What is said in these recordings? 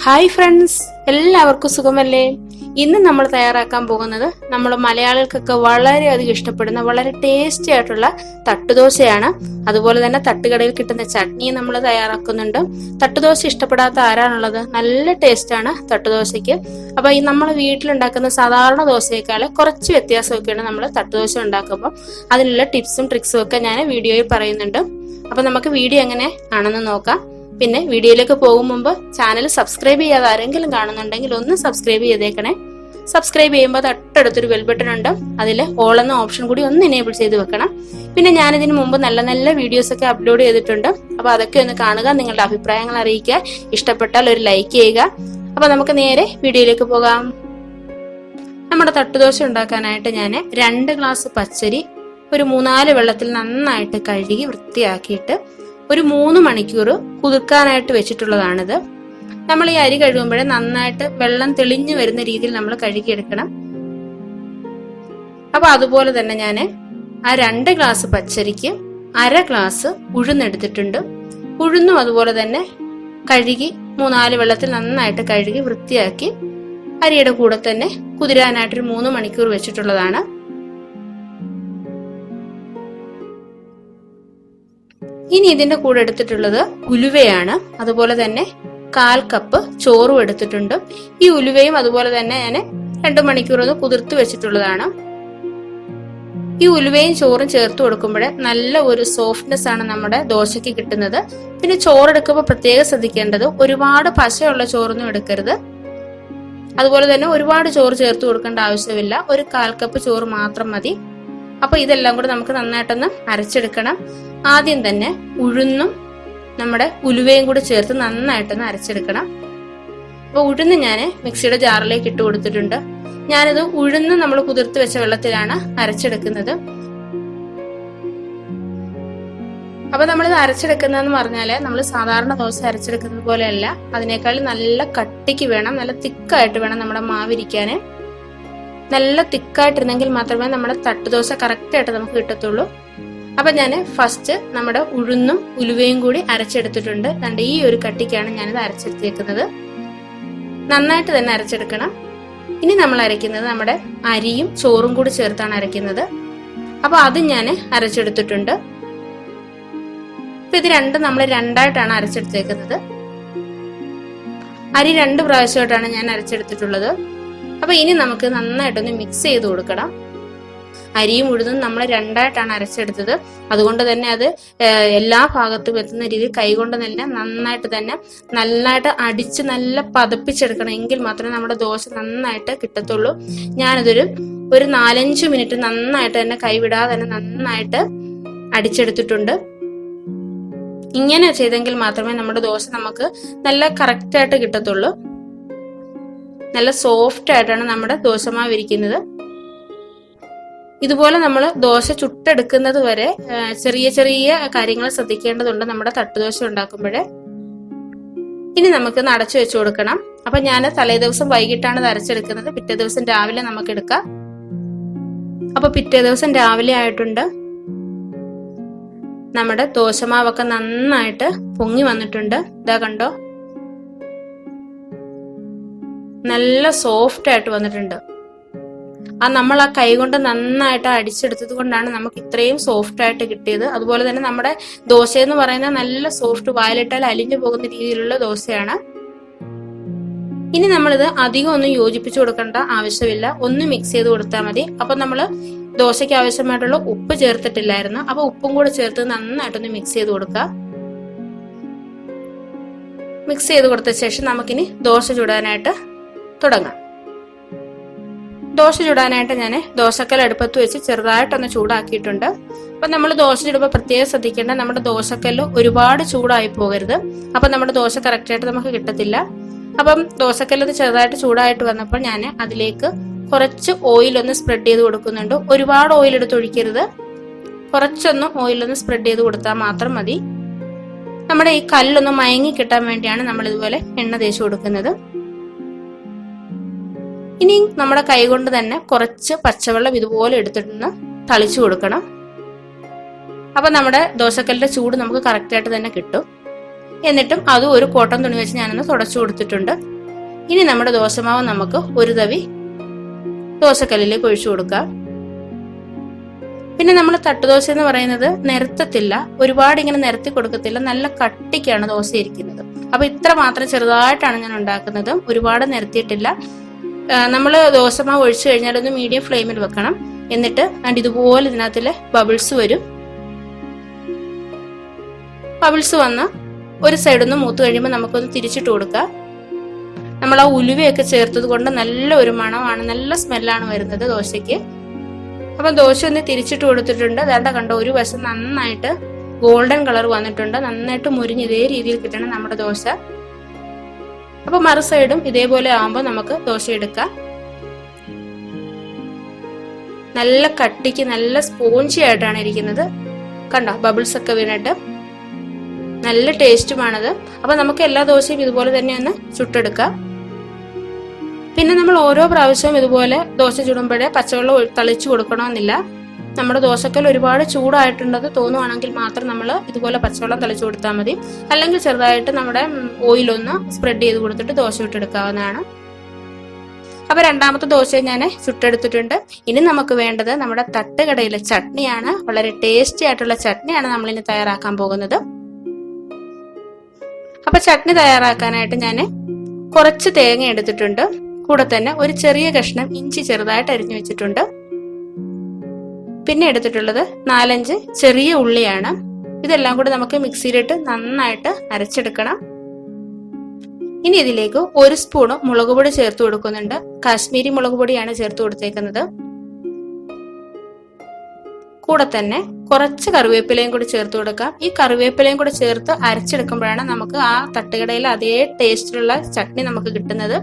Hi friends, എല്ലാവർക്കും സുഖമല്ലേ? ഇന്ന് നമ്മൾ തയ്യാറാക്കാൻ പോകുന്നത് നമ്മൾ മലയാളികൾക്കൊക്കെ വളരെയധികം ഇഷ്ടപ്പെടുന്ന വളരെ ടേസ്റ്റി ആയിട്ടുള്ള തട്ടുദോശയാണ്. അതുപോലെ തന്നെ തട്ടുകടയിൽ കിട്ടുന്ന ചട്നി നമ്മൾ തയ്യാറാക്കുന്നുണ്ട്. തട്ടുദോശ ഇഷ്ടപ്പെടാത്ത ആരാണുള്ളത്? നല്ല ടേസ്റ്റാണ് തട്ടുദോശയ്ക്ക്. അപ്പൊ ഈ നമ്മൾ വീട്ടിലുണ്ടാക്കുന്ന സാധാരണ ദോശയേക്കാൾ കുറച്ച് വ്യത്യാസമൊക്കെയാണ് നമ്മൾ തട്ടുദോശ ഉണ്ടാക്കുമ്പോൾ. അതിനുള്ള ടിപ്സും ട്രിക്സും ഒക്കെ ഞാൻ വീഡിയോയിൽ പറയുന്നുണ്ട്. അപ്പൊ നമുക്ക് വീഡിയോ എങ്ങനെ ആണെന്ന് നോക്കാം. പിന്നെ വീഡിയോയിലേക്ക് പോകും മുമ്പ് ചാനൽ സബ്സ്ക്രൈബ് ചെയ്യാതെ ആരെങ്കിലും കാണുന്നുണ്ടെങ്കിൽ ഒന്ന് സബ്സ്ക്രൈബ് ചെയ്തേക്കണേ. സബ്സ്ക്രൈബ് ചെയ്യുമ്പോൾ തൊട്ടടുത്തൊരു ബെൽ ബട്ടൺ ഉണ്ട്, അതിൽ ഓൾ എന്ന ഓപ്ഷൻ കൂടി ഒന്ന് എനേബിൾ ചെയ്ത് വെക്കണം. പിന്നെ ഞാനിതിന് മുമ്പ് നല്ല നല്ല വീഡിയോസ് ഒക്കെ അപ്ലോഡ് ചെയ്തിട്ടുണ്ട്. അപ്പൊ അതൊക്കെ ഒന്ന് കാണുക, നിങ്ങളുടെ അഭിപ്രായങ്ങൾ അറിയിക്കുക, ഇഷ്ടപ്പെട്ടാൽ ഒരു ലൈക്ക് ചെയ്യുക. അപ്പൊ നമുക്ക് നേരെ വീഡിയോയിലേക്ക് പോകാം. നമ്മുടെ തട്ടുദോശ ഉണ്ടാക്കാനായിട്ട് ഞാൻ 2 ഗ്ലാസ് പച്ചരി ഒരു 3-4 വെള്ളത്തിൽ നന്നായിട്ട് കഴുകി വൃത്തിയാക്കിയിട്ട് ഒരു 3 മണിക്കൂർ കുതിർക്കാനായിട്ട് വെച്ചിട്ടുള്ളതാണിത്. നമ്മൾ ഈ അരി കഴുകുമ്പോഴേ നന്നായിട്ട് വെള്ളം തെളിഞ്ഞു വരുന്ന രീതിയിൽ നമ്മൾ കഴുകിയെടുക്കണം. അപ്പൊ അതുപോലെ തന്നെ ഞാൻ ആ 2 ഗ്ലാസ് പച്ചരിക്ക് 1/2 ഗ്ലാസ് ഉഴുന്നെടുത്തിട്ടുണ്ട്. ഉഴുന്നും അതുപോലെ തന്നെ കഴുകി 3-4 വെള്ളത്തിൽ നന്നായിട്ട് കഴുകി വൃത്തിയാക്കി അരിയുടെ കൂടെ തന്നെ കുതിരാനായിട്ടൊരു 3 മണിക്കൂർ വെച്ചിട്ടുള്ളതാണ്. ഇനി ഇതിന്റെ കൂടെ എടുത്തിട്ടുള്ളത് ഉലുവയാണ്. അതുപോലെ തന്നെ 1/4 കപ്പ് ചോറും എടുത്തിട്ടുണ്ട്. ഈ ഉലുവയും അതുപോലെ തന്നെ ഞാൻ 2 മണിക്കൂർ ഒന്ന് കുതിർത്ത് വെച്ചിട്ടുള്ളതാണ്. ഈ ഉലുവയും ചോറും ചേർത്ത് കൊടുക്കുമ്പോഴേ നല്ല ഒരു സോഫ്റ്റ്നെസ് ആണ് നമ്മുടെ ദോശയ്ക്ക് കിട്ടുന്നത്. പിന്നെ ചോറെടുക്കുമ്പോൾ പ്രത്യേകം ശ്രദ്ധിക്കേണ്ടത് ഒരുപാട് പശയുള്ള ചോറൊന്നും എടുക്കരുത്. അതുപോലെ തന്നെ ഒരുപാട് ചോറ് ചേർത്ത് കൊടുക്കേണ്ട ആവശ്യമില്ല. ഒരു 1/4 കപ്പ് ചോറ് മാത്രം മതി. അപ്പൊ ഇതെല്ലാം കൂടെ നമുക്ക് നന്നായിട്ടൊന്ന് അരച്ചെടുക്കണം. ആദ്യം തന്നെ ഉഴുന്നും നമ്മുടെ ഉലുവയും കൂടി ചേർത്ത് നന്നായിട്ടൊന്ന് അരച്ചെടുക്കണം. അപ്പൊ ഉഴുന്ന് ഞാൻ മിക്സിയുടെ ജാറിലേക്ക് ഇട്ട് കൊടുത്തിട്ടുണ്ട്. ഞാനിത് ഉഴുന്ന് നമ്മൾ കുതിർത്ത് വെച്ച വെള്ളത്തിലാണ് അരച്ചെടുക്കുന്നത്. അപ്പൊ നമ്മളിത് അരച്ചെടുക്കുന്നതെന്ന് പറഞ്ഞാല് നമ്മൾ സാധാരണ ദോശ അരച്ചെടുക്കുന്നത് പോലെയല്ല. അതിനേക്കാൾ നല്ല കട്ടിക്ക് വേണം, നല്ല തിക്കായിട്ട് വേണം നമ്മുടെ മാവിരിക്കാന്. നല്ല തിക്കായിട്ടിരുന്നെങ്കിൽ മാത്രമേ നമ്മുടെ തട്ടുദോശ കറക്റ്റായിട്ട് നമുക്ക് കിട്ടത്തുള്ളൂ. അപ്പൊ ഞാൻ ഫസ്റ്റ് നമ്മുടെ ഉഴുന്നും ഉലുവയും കൂടി അരച്ചെടുത്തിട്ടുണ്ട്. അതുകൊണ്ട് ഈ ഒരു കട്ടിക്കാണ് ഞാനിത് അരച്ചെടുത്തേക്കുന്നത്. നന്നായിട്ട് തന്നെ അരച്ചെടുക്കണം. ഇനി നമ്മൾ അരയ്ക്കുന്നത് നമ്മുടെ അരിയും ചോറും കൂടി ചേർത്താണ് അരയ്ക്കുന്നത്. അപ്പൊ അത് ഞാൻ അരച്ചെടുത്തിട്ടുണ്ട്. അപ്പൊ ഇത് രണ്ടും നമ്മൾ 2ആയിട്ടാണ് അരച്ചെടുത്തേക്കുന്നത്. അരി 2 പ്രാവശ്യമായിട്ടാണ് ഞാൻ അരച്ചെടുത്തിട്ടുള്ളത്. അപ്പൊ ഇനി നമുക്ക് നന്നായിട്ടൊന്ന് മിക്സ് ചെയ്ത് കൊടുക്കണം. അരിയും ഉഴുന്നും നമ്മൾ 2ആയിട്ടാണ് അരച്ചെടുത്തത്. അതുകൊണ്ട് തന്നെ അത് എല്ലാ ഭാഗത്തും എത്തുന്ന രീതിയിൽ കൈകൊണ്ട് തന്നെ നന്നായിട്ട് അടിച്ച് നല്ല പതപ്പിച്ചെടുക്കണം. എങ്കിൽ മാത്രമേ നമ്മുടെ ദോശ നന്നായിട്ട് കിട്ടത്തുള്ളൂ. ഞാനിതൊരു 4-5 മിനിറ്റ് നന്നായിട്ട് തന്നെ കൈവിടാതെ തന്നെ നന്നായിട്ട് അടിച്ചെടുത്തിട്ടുണ്ട്. ഇങ്ങനെ ചെയ്തെങ്കിൽ മാത്രമേ നമ്മുടെ ദോശ നമുക്ക് നല്ല കറക്റ്റായിട്ട് കിട്ടത്തുള്ളൂ. നല്ല സോഫ്റ്റ് ആയിട്ടാണ് നമ്മുടെ ദോശമാവ് ഇരിക്കുന്നത്. ഇതുപോലെ നമ്മൾ ദോശ ചുട്ടെടുക്കുന്നത് വരെ ചെറിയ ചെറിയ കാര്യങ്ങൾ ശ്രദ്ധിക്കേണ്ടതുണ്ട് നമ്മുടെ തട്ടുദോശ ഉണ്ടാക്കുമ്പോഴേ. ഇനി നമുക്ക് അടച്ചു വെച്ചു കൊടുക്കണം. അപ്പൊ ഞാൻ തലേദിവസം വൈകിട്ടാണ് ഇത് അരച്ചെടുക്കുന്നത്. പിറ്റേ ദിവസം രാവിലെ നമുക്ക് എടുക്കാം. അപ്പൊ പിറ്റേ ദിവസം രാവിലെ ആയിട്ടുണ്ട്. നമ്മുടെ ദോശമാവൊക്കെ നന്നായിട്ട് പൊങ്ങി വന്നിട്ടുണ്ട്. ഇതാ കണ്ടോ, നല്ല സോഫ്റ്റ് ആയിട്ട് വന്നിട്ടുണ്ട്. നമ്മൾ ആ കൈ കൊണ്ട് നന്നായിട്ട് അടിച്ചെടുത്തത് കൊണ്ടാണ് നമുക്ക് ഇത്രയും സോഫ്റ്റ് ആയിട്ട് കിട്ടിയത്. അതുപോലെ തന്നെ നമ്മുടെ ദോശ എന്ന് പറയുന്നത് നല്ല സോഫ്റ്റ്, വായിലിട്ടാൽ അലിഞ്ഞു പോകുന്ന രീതിയിലുള്ള ദോശയാണ്. ഇനി നമ്മളിത് അധികം ഒന്നും യോജിപ്പിച്ചു കൊടുക്കേണ്ട ആവശ്യമില്ല, ഒന്ന് മിക്സ് ചെയ്ത് കൊടുത്താൽ മതി. അപ്പൊ നമ്മൾ ദോശയ്ക്ക് ആവശ്യമായിട്ടുള്ള ഉപ്പ് ചേർത്തിട്ടില്ലായിരുന്നു. അപ്പൊ ഉപ്പും കൂടെ ചേർത്ത് നന്നായിട്ടൊന്ന് മിക്സ് ചെയ്ത് കൊടുക്കുക. മിക്സ് ചെയ്ത് കൊടുത്ത ശേഷം നമുക്കിനി ദോശ ചുടാനായിട്ട് തുടങ്ങാം. ദോശ ചുടാനായിട്ട് ഞാൻ ദോശക്കല്ല് അടുപ്പത്ത് വെച്ച് ചെറുതായിട്ടൊന്ന് ചൂടാക്കിയിട്ടുണ്ട്. അപ്പൊ നമ്മൾ ദോശ ചുടുമ്പോൾ പ്രത്യേകം ശ്രദ്ധിക്കേണ്ട, നമ്മുടെ ദോശക്കല്ല് ഒരുപാട് ചൂടായി പോകരുത്. അപ്പൊ നമ്മുടെ ദോശ കറക്റ്റായിട്ട് നമുക്ക് കിട്ടത്തില്ല. അപ്പം ദോശക്കല്ല് ചെറുതായിട്ട് ചൂടായിട്ട് വന്നപ്പോൾ ഞാൻ അതിലേക്ക് കുറച്ച് ഓയിലൊന്ന് സ്പ്രെഡ് ചെയ്ത് കൊടുക്കുന്നുണ്ട്. ഒരുപാട് ഓയിൽ എടുത്ത് ഒഴിക്കരുത്, കുറച്ചൊന്ന് ഓയിലൊന്ന് സ്പ്രെഡ് ചെയ്ത് കൊടുത്താൽ മാത്രം മതി. നമ്മുടെ ഈ കല്ലൊന്ന് മയങ്ങി കിട്ടാൻ വേണ്ടിയാണ് നമ്മൾ ഇതുപോലെ എണ്ണ തേച്ച് കൊടുക്കുന്നത്. ഇനി നമ്മുടെ കൈ കൊണ്ട് തന്നെ കുറച്ച് പച്ചവെള്ളം ഇതുപോലെ എടുത്തിട്ടൊന്ന് തളിച്ചു കൊടുക്കണം. അപ്പൊ നമ്മുടെ ദോശക്കല്ലിന്റെ ചൂട് നമുക്ക് കറക്റ്റായിട്ട് തന്നെ കിട്ടും. എന്നിട്ടും അതും ഒരു കോട്ടൺ തുണി വെച്ച് ഞാനൊന്ന് തുടച്ചു കൊടുത്തിട്ടുണ്ട്. ഇനി നമ്മുടെ ദോശമാവ് നമുക്ക് ഒരു തവി ദോശക്കല്ലിലേക്ക് ഒഴിച്ചു കൊടുക്കാം. പിന്നെ നമ്മൾ തട്ടുദോശ എന്ന് പറയുന്നത് നിരത്തത്തില്ല, ഒരുപാട് ഇങ്ങനെ നിരത്തി കൊടുക്കത്തില്ല, നല്ല കട്ടിക്കാണ് ദോശ ഇരിക്കുന്നത്. അപ്പൊ ഇത്ര മാത്രം ചെറുതായിട്ടാണ് ഞാൻ ഉണ്ടാക്കുന്നത്, ഒരുപാട് നിരത്തിയിട്ടില്ല. നമ്മൾ ദോശമാവ് ഒഴിച്ചു കഴിഞ്ഞാൽ ഒന്ന് മീഡിയം ഫ്ലെയിമിൽ വെക്കണം. എന്നിട്ട് ഇതുപോലെ ഇതിനകത്തില് ബബിൾസ് വരും. ബബിൾസ് വന്ന് ഒരു സൈഡൊന്ന് മൂത്ത് കഴിയുമ്പോൾ നമുക്കൊന്ന് തിരിച്ചിട്ട് കൊടുക്കാം. നമ്മൾ ആ ഉലുവയൊക്കെ ചേർത്തത് കൊണ്ട് നല്ല ഒരു മണമാണ്, നല്ല സ്മെല്ലാണ് വരുന്നത് ദോശയ്ക്ക്. അപ്പൊ ദോശ ഒന്ന് തിരിച്ചിട്ട് കൊടുത്തിട്ടുണ്ട്. അതാണ്ട് കണ്ടോ, ഒരു വശം നന്നായിട്ട് ഗോൾഡൻ കളർ വന്നിട്ടുണ്ട്. നന്നായിട്ട് മുരിഞ്ഞ് ഇതേ രീതിയിൽ കിട്ടണം നമ്മുടെ ദോശ. അപ്പൊ മറു സൈഡും ഇതേപോലെ ആവുമ്പോൾ നമുക്ക് ദോശ എടുക്കാം. നല്ല കട്ടിക്ക് നല്ല സ്പോഞ്ചി ആയിട്ടാണ് ഇരിക്കുന്നത്. കണ്ടോ, ബബിൾസ് ഒക്കെ വീണിട്ട് നല്ല ടേസ്റ്റുമാണത്. അപ്പൊ നമുക്ക് എല്ലാ ദോശയും ഇതുപോലെ തന്നെ ഒന്ന് ചുട്ടെടുക്കാം. പിന്നെ നമ്മൾ ഓരോ പ്രാവശ്യവും ഇതുപോലെ ദോശ ചുടുമ്പോഴേ പച്ചവെള്ളം തളിച്ചു കൊടുക്കണമെന്നില്ല. നമ്മുടെ ദോശക്കൽ ഒരുപാട് ചൂടായിട്ടുണ്ടെന്ന് തോന്നുവാണെങ്കിൽ മാത്രം നമ്മൾ ഇതുപോലെ പച്ചവെള്ളം തളിച്ചു കൊടുത്താൽ മതി. അല്ലെങ്കിൽ ചെറുതായിട്ട് നമ്മുടെ ഓയിലൊന്ന് സ്പ്രെഡ് ചെയ്ത് കൊടുത്തിട്ട് ദോശ ചുട്ടെടുക്കാവുന്നതാണ്. അപ്പൊ രണ്ടാമത്തെ ദോശ ഞാൻ ചുട്ടെടുത്തിട്ടുണ്ട്. ഇനി നമുക്ക് വേണ്ടത് നമ്മുടെ തട്ടുകടയിലെ ചട്നിയാണ്. വളരെ ടേസ്റ്റി ആയിട്ടുള്ള ചട്നിയാണ് നമ്മളിനി തയ്യാറാക്കാൻ പോകുന്നത്. അപ്പൊ ചട്നി തയ്യാറാക്കാനായിട്ട് ഞാൻ കുറച്ച് തേങ്ങ എടുത്തിട്ടുണ്ട്. കൂടെ തന്നെ ഒരു ചെറിയ കഷ്ണം ഇഞ്ചി ചെറുതായിട്ട് അരിഞ്ഞു വെച്ചിട്ടുണ്ട്. പിന്നെ എടുത്തിട്ടുള്ളത് 4-5 ചെറിയ ഉള്ളിയാണ്. ഇതെല്ലാം കൂടി നമുക്ക് മിക്സിയിലിട്ട് നന്നായിട്ട് അരച്ചെടുക്കണം. ഇനി ഇതിലേക്ക് 1 സ്പൂണ് മുളക് പൊടി ചേർത്ത് കൊടുക്കുന്നുണ്ട്. കാശ്മീരി മുളക് പൊടിയാണ് ചേർത്ത് കൊടുത്തേക്കുന്നത്. കൂടെ തന്നെ കുറച്ച് കറിവേപ്പിലയും കൂടി ചേർത്ത് കൊടുക്കാം. ഈ കറിവേപ്പിലയും കൂടി ചേർത്ത് അരച്ചെടുക്കുമ്പോഴാണ് നമുക്ക് ആ തട്ടുകടയിലെ അതേ ടേസ്റ്റിലുള്ള ചട്നി നമുക്ക് കിട്ടുന്നത്.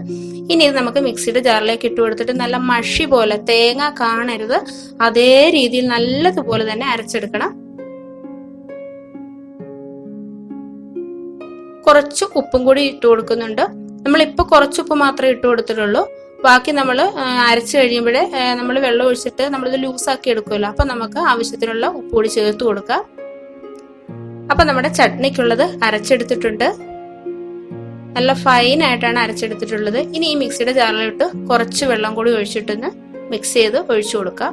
ഇനി ഇത് നമുക്ക് മിക്സിയുടെ ജാറിലേക്ക് ഇട്ട് കൊടുത്തിട്ട് നല്ല മഷി പോലെ, തേങ്ങ കാണരുത്, അതേ രീതിയിൽ നല്ലതുപോലെ തന്നെ അരച്ചെടുക്കണം. കുറച്ച് ഉപ്പും കൂടി ഇട്ട് കൊടുക്കുന്നുണ്ട്. നമ്മളിപ്പോ കുറച്ച് ഉപ്പ് മാത്രമേ ഇട്ട് കൊടുത്തിട്ടുള്ളൂ. ബാക്കി നമ്മൾ അരച്ചു കഴിയുമ്പോഴേ നമ്മൾ വെള്ളം ഒഴിച്ചിട്ട് നമ്മളിത് ലൂസാക്കി എടുക്കുമല്ലോ. അപ്പൊ നമുക്ക് ആവശ്യത്തിനുള്ള ഉപ്പ് കൂടി ചേർത്ത് കൊടുക്കാം. അപ്പൊ നമ്മുടെ ചട്നിക്കുള്ളത് അരച്ചെടുത്തിട്ടുണ്ട്. നല്ല ഫൈൻ ആയിട്ടാണ് അരച്ചെടുത്തിട്ടുള്ളത്. ഇനി ഈ മിക്സിയുടെ ജാറിലിട്ട് കുറച്ച് വെള്ളം കൂടി ഒഴിച്ചിട്ടൊന്ന് മിക്സ് ചെയ്ത് ഒഴിച്ചു കൊടുക്കാം.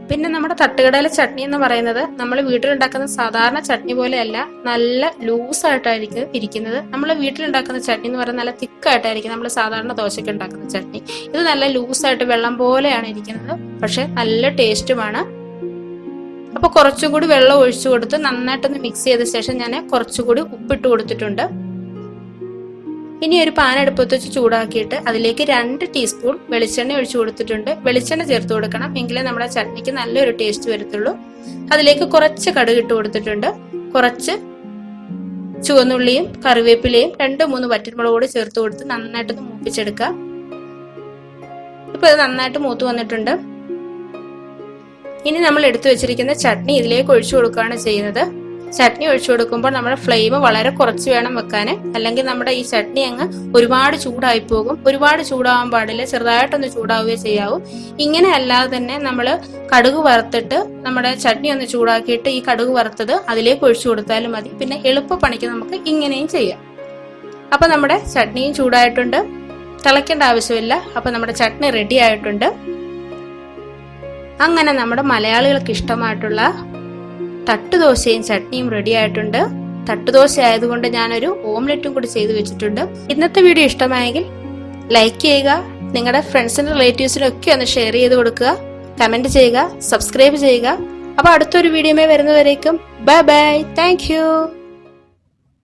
പിന്നെ നമ്മുടെ തട്ടുകടയിലെ ചട്നി എന്ന് പറയുന്നത് നമ്മൾ വീട്ടിലുണ്ടാക്കുന്ന സാധാരണ ചട്നി പോലെയല്ല, നല്ല ലൂസായിട്ടായിരിക്കും ഇരിക്കുന്നത്. നമ്മൾ വീട്ടിലുണ്ടാക്കുന്ന ചട്നി എന്ന് പറയുന്നത് നല്ല തിക്കായിട്ടായിരിക്കും നമ്മൾ സാധാരണ ദോശയ്ക്ക് ഉണ്ടാക്കുന്ന ചട്നി. ഇത് നല്ല ലൂസായിട്ട് വെള്ളം പോലെയാണ് ഇരിക്കുന്നത്, പക്ഷെ നല്ല ടേസ്റ്റുമാണ്. അപ്പൊ കുറച്ചും കൂടി വെള്ളം ഒഴിച്ചു കൊടുത്ത് നന്നായിട്ടൊന്ന് മിക്സ് ചെയ്ത ശേഷം ഞാൻ കുറച്ചുകൂടി ഉപ്പിട്ട് കൊടുത്തിട്ടുണ്ട്. ഇനി ഒരു പാൻ അടുപ്പത്ത് വെച്ച് ചൂടാക്കിയിട്ട് അതിലേക്ക് 2 ടീസ്പൂൺ വെളിച്ചെണ്ണ ഒഴിച്ചു കൊടുത്തിട്ടുണ്ട്. വെളിച്ചെണ്ണ ചേർത്ത് കൊടുക്കണം, എങ്കിലേ നമ്മുടെ ചട്നിക്ക് നല്ലൊരു ടേസ്റ്റ് വരത്തുള്ളൂ. അതിലേക്ക് കുറച്ച് കടുക് ഇട്ട് കൊടുത്തിട്ടുണ്ട്. കുറച്ച് ചുവന്നുള്ളിയും കറിവേപ്പിലയും 2-3 വറ്റൽമുളക് കൂടി ചേർത്ത് കൊടുത്ത് നന്നായിട്ടൊന്ന് മൂപ്പിച്ചെടുക്കാം. ഇപ്പൊ ഇത് നന്നായിട്ട് മൂത്ത് വന്നിട്ടുണ്ട്. ഇനി നമ്മൾ എടുത്തു വെച്ചിരിക്കുന്ന ചട്നി ഇതിലേക്ക് ഒഴിച്ചു കൊടുക്കുകയാണ് ചെയ്യുന്നത്. ചട്നി ഒഴിച്ചു കൊടുക്കുമ്പോൾ നമ്മുടെ ഫ്ലെയിം വളരെ കുറച്ച് വേണം വെക്കാൻ, അല്ലെങ്കിൽ നമ്മുടെ ഈ ചട്നി അങ്ങ് ഒരുപാട് ചൂടായി പോകും. ഒരുപാട് ചൂടാവാൻ പാടില്ല, ചെറുതായിട്ടൊന്ന് ചൂടാവുകയേ ചെയ്യാവൂ. ഇങ്ങനെ അല്ലാതെ തന്നെ നമ്മൾ കടുക് വറുത്തിട്ട് നമ്മുടെ ചട്നി ഒന്ന് ചൂടാക്കിയിട്ട് ഈ കടുക് വറുത്തത് അതിലേക്ക് ഒഴിച്ചു കൊടുത്താലും മതി. പിന്നെ എളുപ്പപ്പണിക്ക് നമുക്ക് ഇങ്ങനെയും ചെയ്യാം. അപ്പൊ നമ്മുടെ ചട്നിയും ചൂടായിട്ടുണ്ട്, തിളയ്ക്കേണ്ട ആവശ്യമില്ല. അപ്പൊ നമ്മുടെ ചട്നി റെഡി ആയിട്ടുണ്ട്. അങ്ങനെ നമ്മുടെ മലയാളികൾക്ക് ഇഷ്ടമായിട്ടുള്ള തട്ടുദോശയും ചട്നിയും റെഡി ആയിട്ടുണ്ട്. തട്ടുദോശ ആയതുകൊണ്ട് ഞാനൊരു ഓംലെറ്റും കൂടി ചെയ്തു വെച്ചിട്ടുണ്ട്. ഇന്നത്തെ വീഡിയോ ഇഷ്ടമായെങ്കിൽ ലൈക്ക് ചെയ്യുക, നിങ്ങളുടെ ഫ്രണ്ട്സിനും റിലേറ്റീവ്സിനും ഒക്കെ ഒന്ന് ഷെയർ ചെയ്ത് കൊടുക്കുക, കമന്റ് ചെയ്യുക, സബ്സ്ക്രൈബ് ചെയ്യുക. അപ്പൊ അടുത്തൊരു വീഡിയോയിൽ വരുന്നവരേക്കും ബൈ ബൈ, താങ്ക് യു.